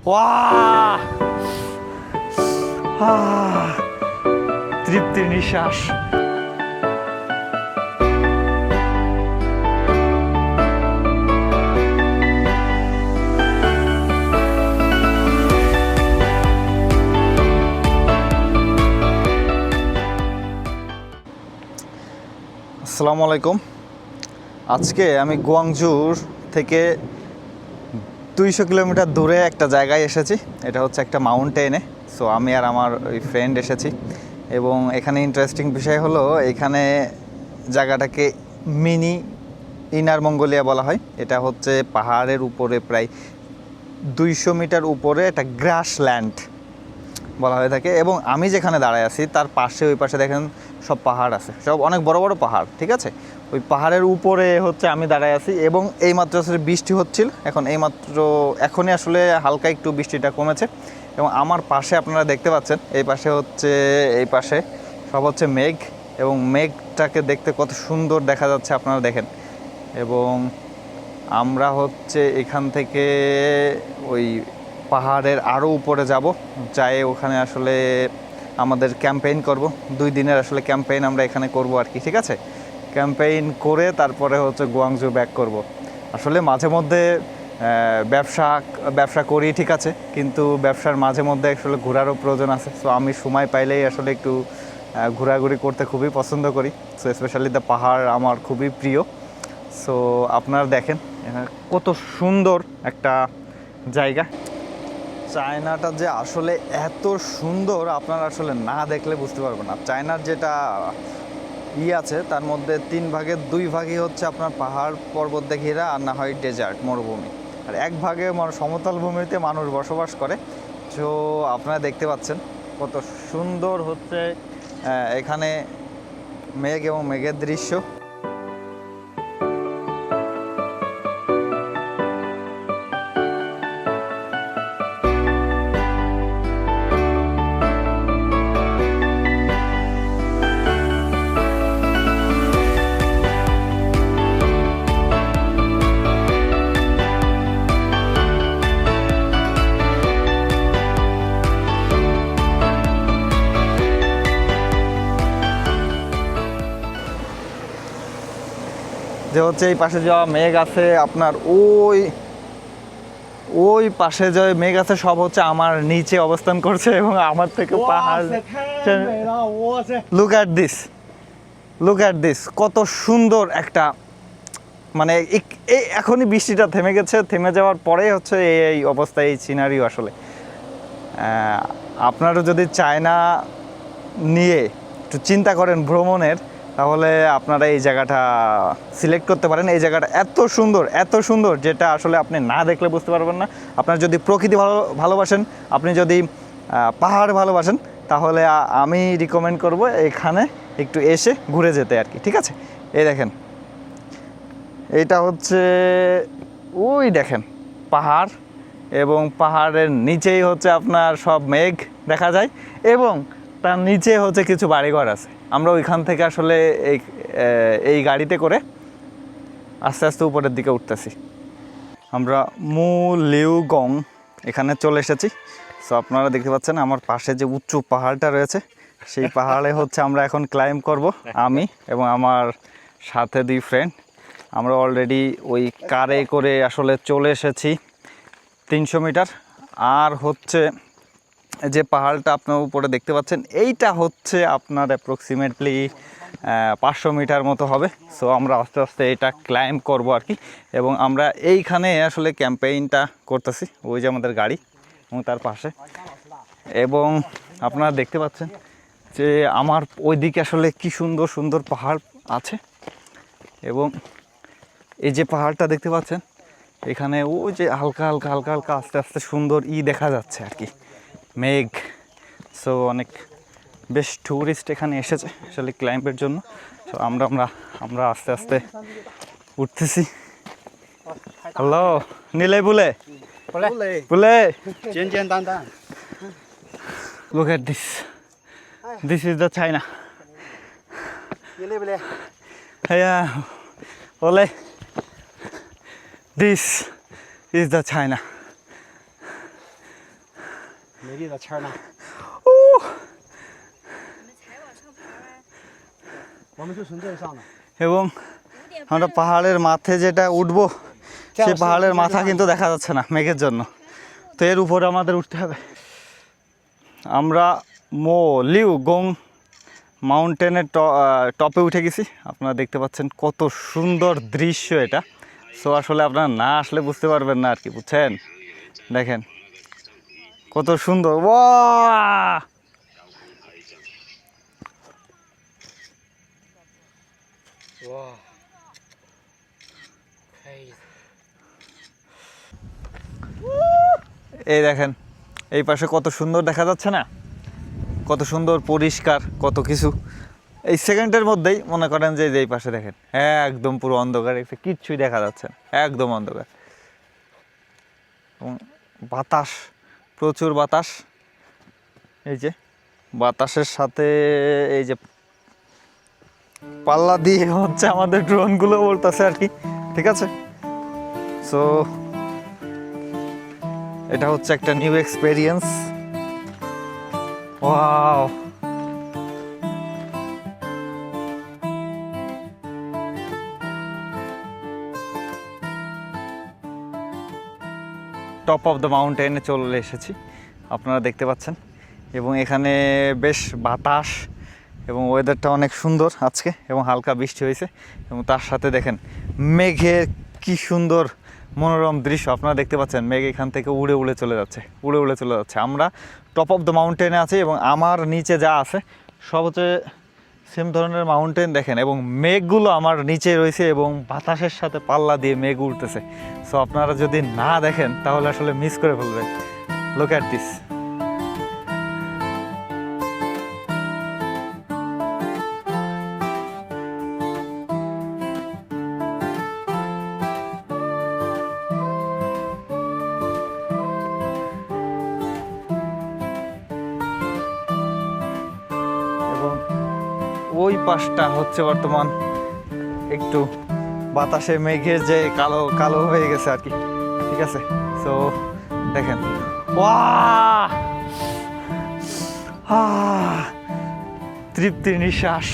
ওয়াহ তৃপ্তির নিঃশ্বাস। আসসালামু আলাইকুম। আজকে আমি গুয়াংজুর থেকে 200 কিলোমিটার দূরে একটা জায়গায় এসেছি। এটা হচ্ছে একটা মাউন্টেনে। সো আমি আর আমার ওই ফ্রেন্ড এসেছি এবং এখানে ইন্টারেস্টিং বিষয় হলো এখানে জায়গাটাকে মিনি ইনার মঙ্গোলিয়া বলা হয়। এটা হচ্ছে পাহাড়ের উপরে প্রায় 200 মিটার উপরে একটা গ্রাসল্যান্ড বলা হয়ে থাকে এবং আমি যেখানে দাঁড়ায় আছি তার পাশে ওই পাশে দেখেন সব পাহাড় আছে, সব অনেক বড় বড় পাহাড়, ঠিক আছে। ওই পাহাড়ের উপরে হচ্ছে আমি দাঁড়ায় আছি এবং এইমাত্র আসলে বৃষ্টি হচ্ছিল, এখনই আসলে হালকা একটু বৃষ্টিটা কমেছে এবং আমার পাশে আপনারা দেখতে পাচ্ছেন এই পাশে সব হচ্ছে মেঘ এবং মেঘটাকে দেখতে কত সুন্দর দেখা যাচ্ছে আপনারা দেখেন। এবং আমরা হচ্ছে এখান থেকে ওই পাহাড়ের আরও উপরে যাব, যাই ওখানে আসলে আমাদের ক্যাম্পেইন করব। 2 দিনের আসলে ক্যাম্পেইন আমরা এখানে করব আর কি, ঠিক আছে। ক্যাম্পেইন করে তারপরে হচ্ছে গুয়াংজু ব্যাক করব। আসলে মাঝে মধ্যে ব্যবসা করি, ঠিক আছে, কিন্তু ব্যবসার মাঝে মধ্যে আসলে ঘোরারও প্রয়োজন আছে। সো আমি সময় পাইলেই আসলে একটু ঘোরাঘুরি করতে খুবই পছন্দ করি। সো স্পেশালি দ্য পাহাড় আমার খুবই প্রিয়। সো আপনারা দেখেন কত সুন্দর একটা জায়গা। চায়নাটা যে আসলে এত সুন্দর আপনারা আসলে না দেখলে বুঝতে পারবেন না। চায়নার যেটা আছে তার মধ্যে 3 ভাগের 2 ভাগই হচ্ছে আপনার পাহাড় পর্বত দিয়ে ঘেরা, আর না হয় ডেজার্ট মরুভূমি, আর 1 ভাগে সমতল ভূমিতে মানুষ বসবাস করে। তো আপনারা দেখতে পাচ্ছেন কত সুন্দর হচ্ছে এখানে মেঘ এবং মেঘের দৃশ্য। যে হচ্ছে এই পাশে যাওয়া মেঘ আছে আপনার ওই পাশে যে মেঘ আছে সব হচ্ছে আমার নিচে অবস্থান করছে এবং আমার থেকে পাহাড়। লুক অ্যাট দিস কত সুন্দর একটা, মানে এই এখনই বৃষ্টিটা থেমে গেছে, থেমে যাওয়ার পরেই হচ্ছে এই অবস্থা, এই সিনারিও। আসলে আপনারা যদি চায়না নিয়ে একটু চিন্তা করেন ভ্রমণের, তাহলে আপনারা এই জায়গাটা সিলেক্ট করতে পারেন। এই জায়গাটা এত সুন্দর যেটা আসলে আপনি না দেখলে বুঝতে পারবেন না। আপনার যদি প্রকৃতি ভালোবাসেন, আপনি যদি পাহাড় ভালোবাসেন, তাহলে আমি রিকমেন্ড করব এখানে একটু এসে ঘুরে যেতে আর কি, ঠিক আছে। এই দেখেন, এইটা হচ্ছে ওই দেখেন পাহাড় এবং পাহাড়ের নিচেই হচ্ছে আপনার সব মেঘ দেখা যায় এবং তার নিচে হচ্ছে কিছু বাড়িঘর আছে। আমরা ওইখান থেকে আসলে এই গাড়িতে করে আস্তে আস্তে উপরের দিকে উঠতেছি। আমরা মু লিউগং এখানে চলে এসেছি। সো আপনারা দেখতে পাচ্ছেন আমার পাশে যে উঁচু পাহাড়টা রয়েছে, সেই পাহাড়ে হচ্ছে আমরা এখন ক্লাইম্ব করব। আমি এবং আমার সাথে 2 ফ্রেন্ড, আমরা অলরেডি ওই কারে করে আসলে চলে এসেছি 300 মিটার। আর হচ্ছে যে পাহাড়টা আপনার উপরে দেখতে পাচ্ছেন, এইটা হচ্ছে আপনার অ্যাপ্রক্সিমেটলি 500 মিটার মতো হবে। সো আমরা আস্তে আস্তে এটা ক্লাইম্ব করব আর কি। এবং আমরা এইখানে আসলে ক্যাম্পেইনটা করতেছি, ওই যে আমাদের গাড়ি এবং তার পাশে। এবং আপনারা দেখতে পাচ্ছেন যে আমার ওইদিকে আসলে কি সুন্দর সুন্দর পাহাড় আছে এবং এই যে পাহাড়টা দেখতে পাচ্ছেন এখানে ওই যে হালকা হালকা আস্তে আস্তে সুন্দর দেখা যাচ্ছে আর কি, মেঘ। সো অনেক বেশ ট্যুরিস্ট এখানে এসেছে আসলে ক্লাইম্বের জন্য। সো আমরা আস্তে আস্তে উঠতেছি। হ্যালো নীলে বুলে look at this is the China. বলে দিস ইজ দ্য চায়না। 美丽的签儿呢？我们是从这儿上的。 এবং আমরা পাহাড়ের মাথায় যেটা উঠবো সেই পাহাড়ের মাথা কিন্তু দেখা যাচ্ছে না মেঘের জন্য, তো এর উপরে আমাদের উঠতে হবে। আমরা মো লিউ গং মাউন্টেনের টপে উঠে গেছি। আপনারা দেখতে পাচ্ছেন কত সুন্দর দৃশ্য এটা। সো আসলে আপনারা না আসলে বুঝতে পারবেন না আর কি, বুঝছেন? দেখেন কত সুন্দর। ওয়াও!哇，可以。 এই দেখেন এই পাশে কত সুন্দর দেখা যাচ্ছে না, কত সুন্দর পরিষ্কার কত কিছু। এই সেকেন্ডের মধ্যেই মনে করেন যে এই পাশে দেখেন একদম পুরো অন্ধকার, কিচ্ছুই দেখা যাচ্ছে না, একদম অন্ধকার। এবং বাতাস, প্রচুর বাতাস। এই যে বাতাসের সাথে এই যে পাল্লা দিয়ে হচ্ছে আমাদের ড্রোনগুলো উড়তেছে আর কি, ঠিক আছে? সো এটা হচ্ছে একটা new experience. Wow! Top of the মাউন্টেনে চলে এসেছি, আপনারা দেখতে পাচ্ছেন। এবং এখানে বেশ বাতাস এবং ওয়েদারটা অনেক সুন্দর আজকে, এবং হালকা বৃষ্টি হয়েছে। এবং তার সাথে দেখেন মেঘের কি সুন্দর মনোরম দৃশ্য আপনারা দেখতে পাচ্ছেন। মেঘ এখান থেকে উড়ে উড়ে চলে যাচ্ছে, উড়ে উড়ে চলে যাচ্ছে। আমরা টপ অফ দ্য মাউন্টেনে আছি এবং আমার নিচে যা আছে সব হচ্ছে সেম ধরনের মাউন্টেন দেখেন। এবং মেঘগুলো আমার নিচে রয়েছে এবং বাতাসের সাথে পাল্লা দিয়ে মেঘ উঠতেছে। সো আপনারা যদি না দেখেন তাহলে আসলে মিস করে ফেলবেন। Look at this. ওই পাশটা হচ্ছে বর্তমান একটু বাতাসে মেঘের যে কালো কালো হয়ে গেছে আর কি, ঠিক আছে? সো দেখেন, ওয়াও! তৃপ্তির নিঃশ্বাস।